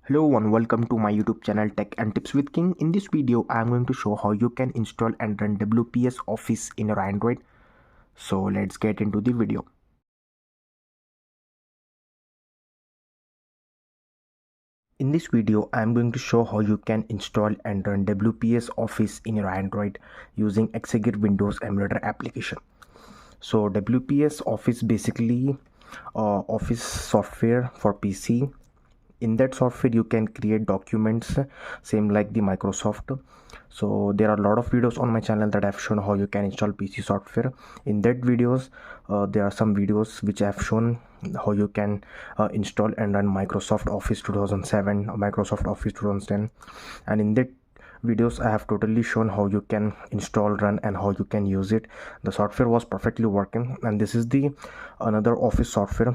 Hello and welcome to my YouTube channel Tech and Tips with King. In this video, I am going to show how you can install and run WPS Office in your Android. So let's get into the video. In this video, I am going to show how you can install and run WPS Office in your Android using Exagear Windows Emulator application. So WPS Office basically office software for PC. In that software you can create documents same like the Microsoft. So there are a lot of videos on my channel that I've shown how you can install PC software. In that videos there are some videos which I've shown how you can install and run Microsoft Office 2007 or Microsoft Office 2010, and in that videos I have totally shown how you can install, run, and how you can use it. The software was perfectly working, and this is the another office software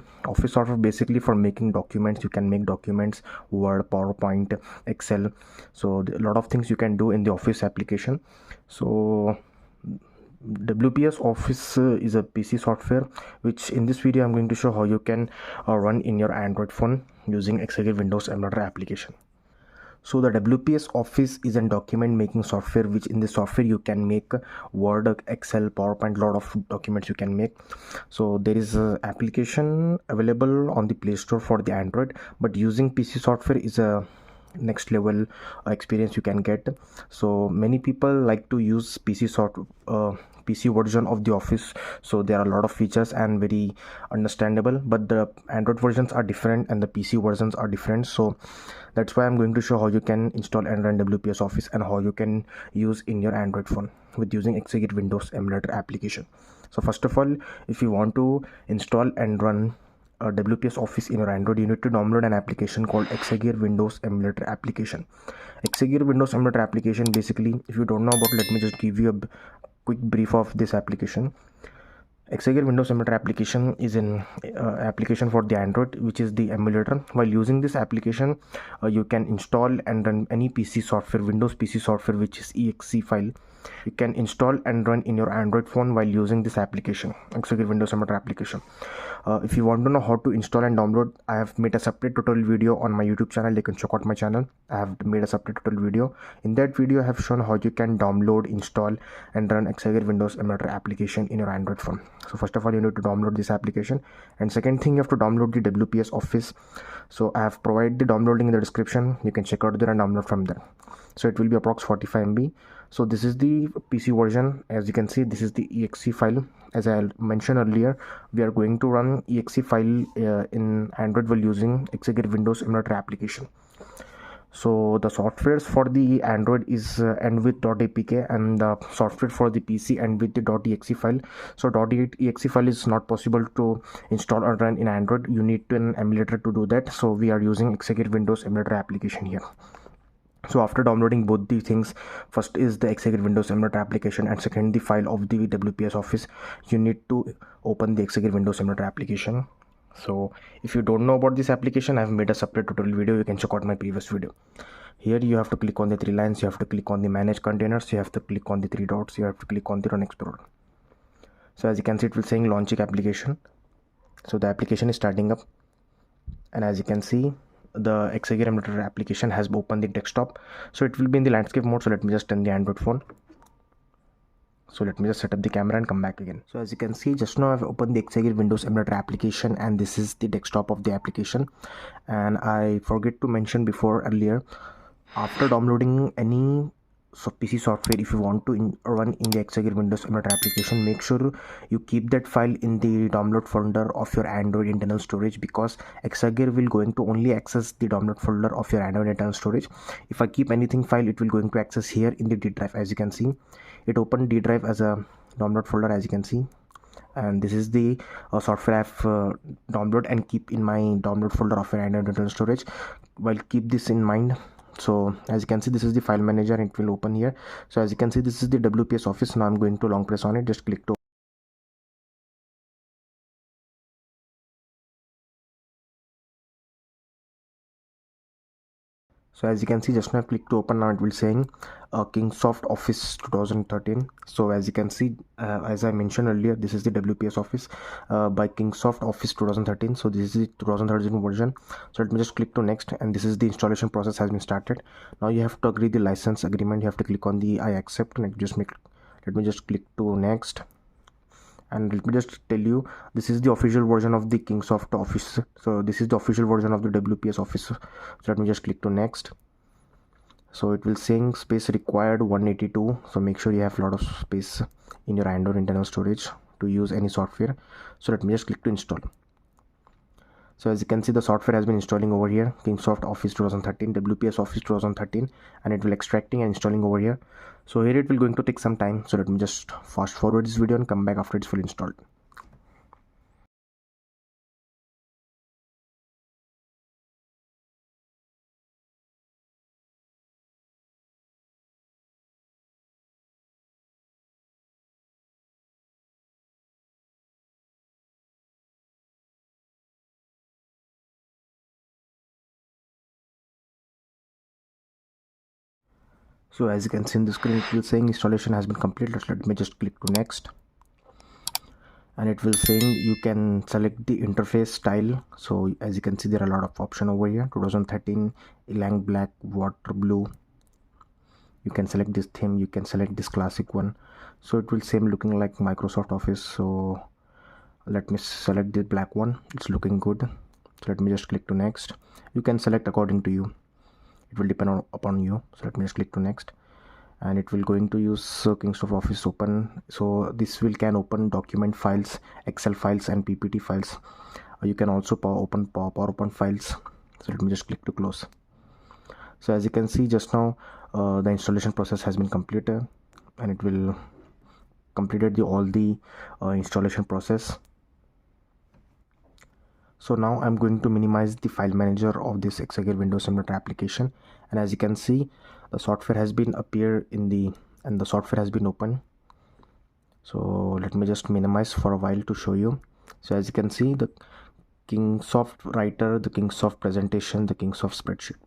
basically for making documents. You can make documents, Word, PowerPoint, Excel. So a lot of things you can do in the Office application. So WPS Office is a PC software which in this video I'm going to show how you can run in your Android phone using Exagear Windows Emulator application. So the WPS Office is a document making software, which in this software you can make Word, Excel, PowerPoint, lot of documents you can make. So there is a application available on the Play Store for the Android, but using PC software is a next level experience you can get. So many people like to use PC version of the Office, so there are a lot of features and very understandable, but the Android versions are different and the PC versions are different. So that's why I'm going to show how you can install and run WPS Office and how you can use in your Android phone with using Exagear Windows Emulator application. So first of all, if you want to install and run WPS Office in your Android, you need to download an application called Exagear Windows Emulator application. Exagear Windows Emulator application, basically, if you don't know about it, let me just give you a quick brief of this application. Exagear Windows Emulator application is an application for the Android, which is the emulator. While using this application, you can install and run any PC software, Windows PC software, which is exe file. You can install and run in your Android phone while using this application, Exagear Windows Emulator application. If you want to know how to install and download, I have made a separate tutorial video on my YouTube channel. You can check out my channel. I have made a separate tutorial video. In that video, I have shown how you can download, install, and run Exagear Windows Emulator application in your Android phone. So first of all, you need to download this application, and second thing, you have to download the WPS Office. So I have provided the downloading in the description. You can check out there and download from there. So it will be approx 45 MB. So this is the PC version. As you can see, this is the exe file. As I mentioned earlier, we are going to run exe file in Android while using Exagear Windows Emulator application. So the softwares for the Android is endwith.apk, and the software for the PC and with the .exe file. So .exe file is not possible to install or run in Android. You need an emulator to do that. So we are using Exagear Windows Emulator application here. So after downloading both the things, first is the Exagear Windows Emulator application, and second the file of the WPS Office, you need to open the Exagear Windows Emulator application. So if you don't know about this application, I've made a separate tutorial video. You can check out my previous video. Here you have to click on the three lines, you have to click on the manage containers, you have to click on the three dots, you have to click on the run explorer. So as you can see, it will saying launching application. So the application is starting up, and as you can see, the Exagear Emulator application has opened the desktop. So it will be in the landscape mode. So let me just turn the Android phone. So let me just set up the camera and come back again. So as you can see, just now I've opened the Exagear Windows Emulator application, and this is the desktop of the application. And I forget to mention before earlier, after downloading any PC software, if you want to run in the Exagear Windows Emulator application, make sure you keep that file in the download folder of your Android internal storage, because Exagear will going to only access the download folder of your Android internal storage. If I keep anything file, it will going to access here in the D drive. As you can see, it opened D drive as a download folder, as you can see, and this is the software I've download and keep in my download folder of your Android internal storage. Well, keep this in mind. So as you can see, this is the file manager, and it will open here. So as you can see, this is the WPS Office. Now I'm going to long press on it, just click to. So as you can see, just now I click to open. Now it will saying kingsoft office 2013. So as you can see, as I mentioned earlier, this is the WPS office by kingsoft office 2013. So this is the 2013 version. So let me just click to next, and this is the installation process has been started. Now you have to agree the license agreement. You have to click on the I accept, and let me just click to next. And let me just tell you, this is the official version of the kingsoft office. So this is the official version of the WPS office. So let me just click to next. So it will saying space required 182. So make sure you have a lot of space in your Android internal storage to use any software. So let me just click to install. So as you can see, the software has been installing over here, kingsoft office 2013, WPS office 2013, and it will extracting and installing over here. So here it will going to take some time. So let me just fast forward this video and come back after it's fully installed. So as you can see in the screen, it will saying installation has been completed. Let me just click to next, and it will saying you can select the interface style. So as you can see, there are a lot of option over here. 2013 elang black, water blue. You can select this theme, you can select this classic one. So it will same looking like Microsoft Office. So let me select the black one, it's looking good. So let me just click to next. You can select according to you, it will depend upon you. So let me just click to next, and it will going to use kingsoft office open. So this will can open document files, excel files, and ppt files. You can also open powerpoint files. So let me just click to close. So as you can see, just now the installation process has been completed, and it will completed all the installation process. So now I'm going to minimize the file manager of this Exagear Windows Emulator application, and as you can see, the software has been appear in the and the software has been open. So let me just minimize for a while to show you. So as you can see, the kingsoft writer, the kingsoft presentation, the kingsoft spreadsheet.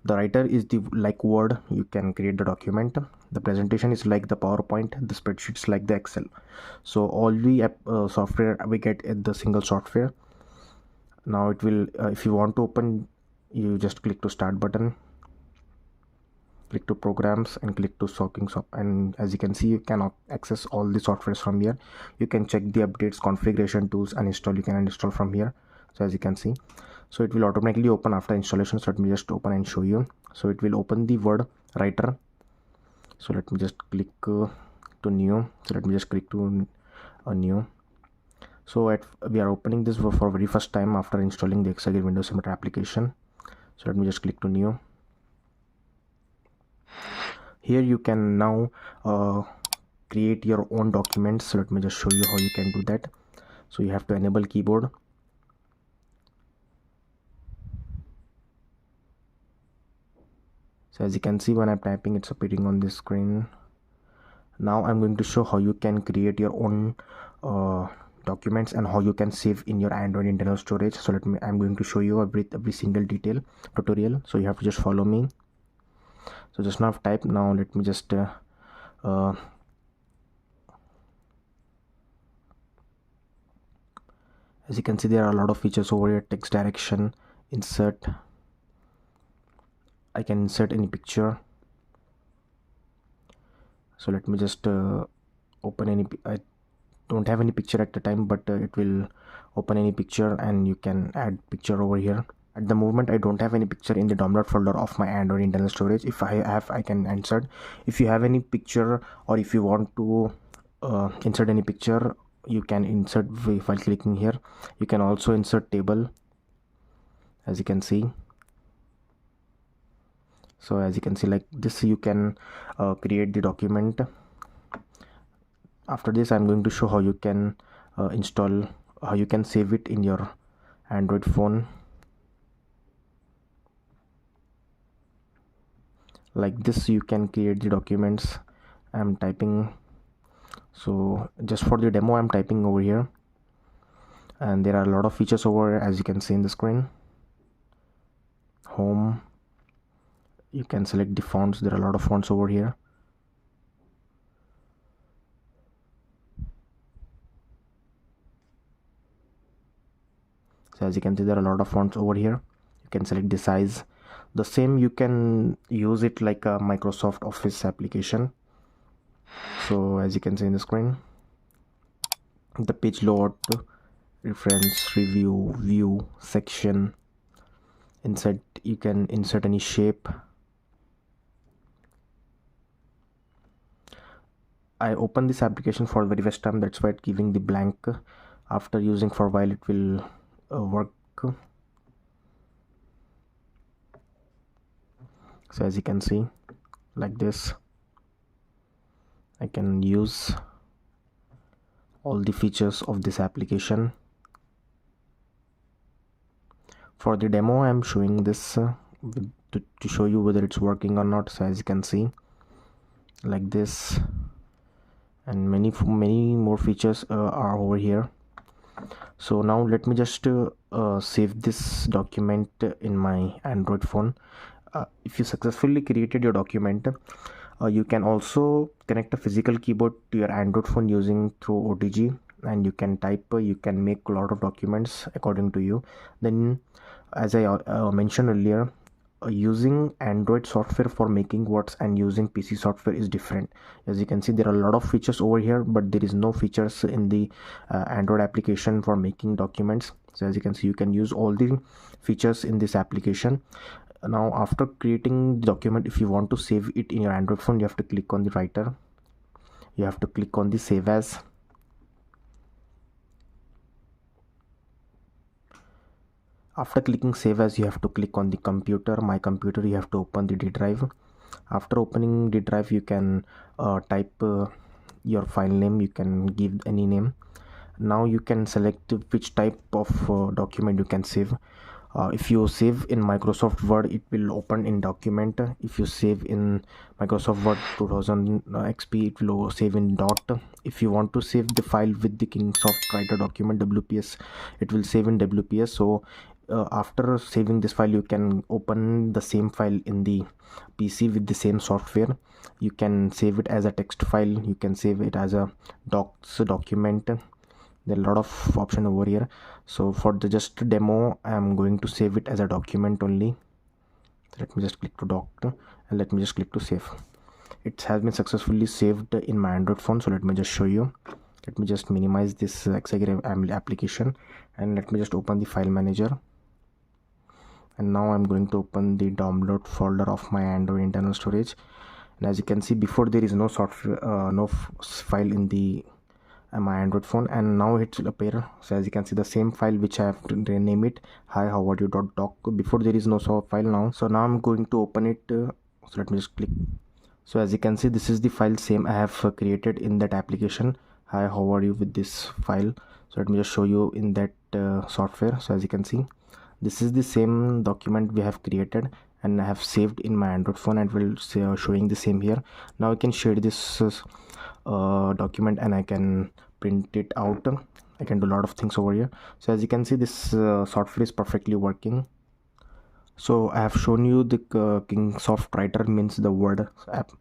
The writer is the like Word, you can create the document. The presentation is like the PowerPoint, the spreadsheets like the Excel. So all the software we get at the single software. Now it will if you want to open, you just click to start button, click to programs, and click to kingsoft, and as you can see, you can access all the softwares from here. You can check the updates, configuration, tools, and install. You can uninstall from here. So as you can see, so it will automatically open after installation. So let me just open and show you. So it will open the Word writer. So let me just click to new. So let me just click to new. So we are opening this for very first time after installing the Exagear Windows Emulator application. So let me just click to new. Here you can now create your own documents. So let me just show you how you can do that. So you have to enable keyboard. So as you can see, when I'm typing, it's appearing on this screen. Now I'm going to show how you can create your own documents and how you can save in your Android internal storage. So I'm going to show you every single detail tutorial. So you have to just follow me. So just now I've typed. Now let me just as you can see, there are a lot of features over here. Text direction, insert. I can insert any picture. So let me just open any. I don't have any picture at the time, but it will open any picture, and you can add picture over here. At the moment, I don't have any picture in the download folder of my Android internal storage. If I have, I can insert. If you have any picture, or if you want to insert any picture, you can insert while clicking here. You can also insert table, as you can see. So as you can see, like this, you can create the document. After this, I'm going to show how you can install, how you can save it in your Android phone. Like this, you can create the documents. I'm typing. So just for the demo, I'm typing over here, and there are a lot of features over, as you can see in the screen. Home, you can select the fonts. There are a lot of fonts over here. So as you can see, there are a lot of fonts over here. You can select the size. The same you can use it like a Microsoft Office application. So as you can see in the screen, the page load, reference, review, view, section, insert, you can insert any shape. I open this application for the very first time, that's why it's giving the blank. After using for a while it will work. So as you can see, like this, I can use all the features of this application. For the demo I'm showing this to show you whether it's working or not. So as you can see, like this, and many more features are over here. So now let me just save this document in my Android phone. If you successfully created your document, you can also connect a physical keyboard to your Android phone using through OTG, and you can type, you can make a lot of documents according to you. Then as I mentioned earlier, using Android software for making words and using PC software is different. As you can see, there are a lot of features over here, but there is no features in the Android application for making documents. So as you can see, you can use all the features in this application. Now after creating the document, if you want to save it in your Android phone, you have to click on the writer, you have to click on the save as. After clicking save as, you have to click on the computer, my computer, you have to open the D drive. After opening the drive, you can type your file name, you can give any name. Now you can select which type of document you can save. If you save in Microsoft Word, it will open in document. If you save in Microsoft Word 2000 XP, it will save in dot. If you want to save the file with the kingsoft writer document WPS, it will save in WPS. So after saving this file, you can open the same file in the PC with the same software. You can save it as a text file, you can save it as a docs document. There are a lot of option over here. So for the just demo, I am going to save it as a document only. Let me just click to doc and let me just click to save. It has been successfully saved in my Android phone. So let me just show you. Let me just minimize this Exagear application and let me just open the file manager. And now I'm going to open the download folder of my Android internal storage. And as you can see, before there is no software, no file in the my Android phone, and now it will appear. So as you can see, the same file which I have to rename it hi how are you .doc. Before there is no file now. So now I'm going to open it. So let me just click. So as you can see, this is the file same I have created in that application, hi how are you, with this file. So let me just show you in that software. So as you can see, this is the same document we have created and I have saved in my Android phone, and will showing the same here. Now I can share this document and I can print it out. I can do a lot of things over here. So as you can see, this software is perfectly working. So I have shown you the kingsoft writer, means the Word app.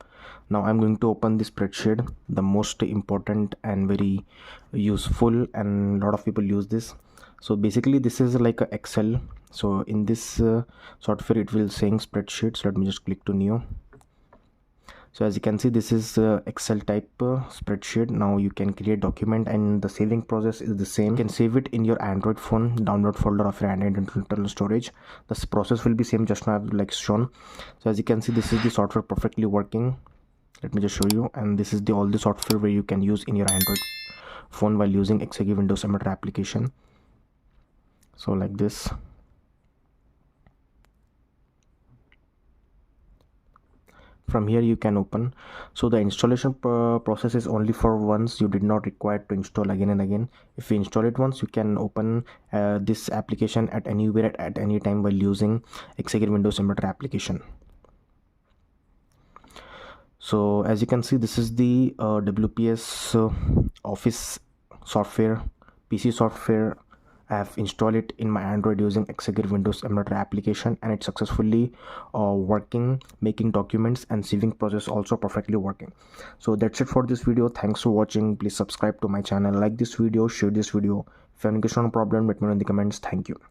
Now I'm going to open the spreadsheet, the most important and very useful, and a lot of people use this. So basically this is like a Excel. So in this software it will saying spreadsheet. So let me just click to new. So as you can see, this is Excel type spreadsheet. Now you can create document, and the saving process is the same. You can save it in your Android phone download folder of your Android internal storage. This process will be same just now like shown. So as you can see, this is the software perfectly working. Let me just show you. And this is the all the software where you can use in your Android phone while using Exagear Windows Emulator application. So like this. From here you can open. So the installation process is only for once. You did not require to install again and again. If you install it once, you can open this application at anywhere at any time while using Exagear Windows Emulator application. So as you can see, this is the WPS Office software, PC software I have installed it in my Android using Exagear Windows Emulator application, and it's successfully working, making documents and saving process also perfectly working. So that's it for this video. Thanks for watching. Please subscribe to my channel, like this video, share this video. If you have any question or problem, let me know in the comments. Thank you.